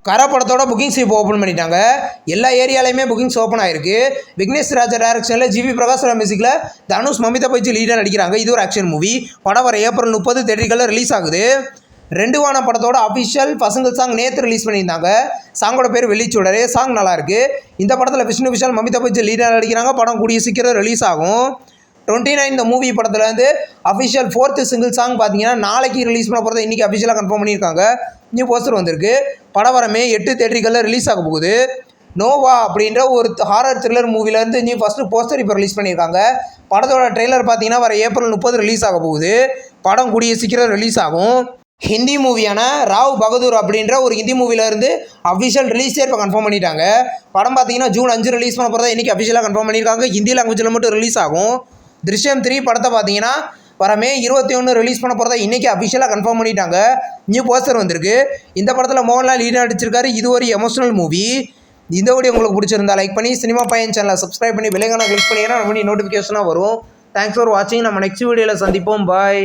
கரை படத்தோட புக்கிங்ஸ் இப்போ ஓப்பன் பண்ணிட்டாங்க. எல்லா ஏரியாலையுமே புக்கிங்ஸ் ஓப்பன் ஆயிருக்கு. விக்னேஷ் ராஜா டைரக்ஷனில் ஜிவி பிரகாஷ் மியூசிக்கில் தனுஷ் மமிதா பைஜி லீடாக நடிக்கிறாங்க. இது ஒரு ஆக்ஷன் மூவி. படம் வர ஏப்ரல் 30 தேட்டர்களில் ரிலீஸ் ஆகுது. 2 வான படத்தோட அஃபிஷியல் பசங்கள் சாங் நேற்று ரிலீஸ் பண்ணியிருந்தாங்க. சாங்கோட பேர் வெள்ளிச்சுடரே. சாங் நல்லாயிருக்கு. இந்த படத்தில் விஷ்ணு விஷால் மமிதா பைஜி லீடாக நடிக்கிறாங்க. படம் கூடிய சீக்கிரம் ரிலீஸ் ஆகும். 29 இந்த மூவி படத்தில் வந்து அஃபிஷியல் 4th சிங்கிள் சாங் பார்த்தீங்கன்னா நாளைக்கு ரிலீஸ் பண்ண போகிறத இன்றைக்கி அஃபிஷியலாக கன்ஃபார்ம் பண்ணியிருக்காங்க. நியூ போஸ்டர் வந்திருக்கு. படம் வரமே 8 தேட்டர்களில் ரிலீஸ் ஆக போகுது. நோவா அப்படின்ற ஒரு ஹாரர் த்ரில்லர் மூவிலேருந்து நியூ ஃபஸ்ட்டு போஸ்டர் இப்போ ரிலீஸ் பண்ணியிருக்காங்க. படத்தோட ட்ரெய்லர் பார்த்தீங்கன்னா வர ஏப்ரல் 30 ரிலீஸ் ஆக போகுது. படம் கூடிய சீக்கிரம் ரிலீஸ் ஆகும். ஹிந்தி மூவியான ராவ் பகதூர் அப்படின்ற ஒரு ஹிந்தி மூவிலேருந்து அஃபிஷியல் ரிலீஸே இப்போ கன்ஃபார்ம் பண்ணிட்டாங்க. படம் பார்த்தீங்கன்னா ஜூன் 5 ரிலீஸ் பண்ண போகிறதா இன்றைக்கி அஃபிஷியலாக கன்ஃபார்ம் பண்ணியிருக்காங்க. ஹிந்தி லாங்குவேஜில் மட்டும் ரிலீஸ் ஆகும். திருஷ்யம் 3 படத்தை பார்த்தீங்கன்னா வர மே 21 ரிலீஸ் பண்ண போகிறதா இன்றைக்கி அஃபிஷியலாக கன்ஃபார்ம் பண்ணிட்டாங்க. நியூ போஸ்டர் வந்திருக்கு. இந்த படத்தில் மோகன்லால் லீடாக நடிச்சிருக்காரு. இது ஒரு எமோஷனல் மூவி. இந்த வீடியோ உங்களுக்கு பிடிச்சிருந்தா லைக் பண்ணி சினிமா பையன் சேனலை சப்ஸ்கிரைப் பண்ணி பெல் ஐகானை கிளிக் பண்ணிங்கன்னா நம்ம நோட்டிஃபிகேஷனாக வரும். தேங்க்ஸ் ஃபார் வாட்சிங். நம்ம நெக்ஸ்ட் வீடியோவில் சந்திப்போம். பாய்.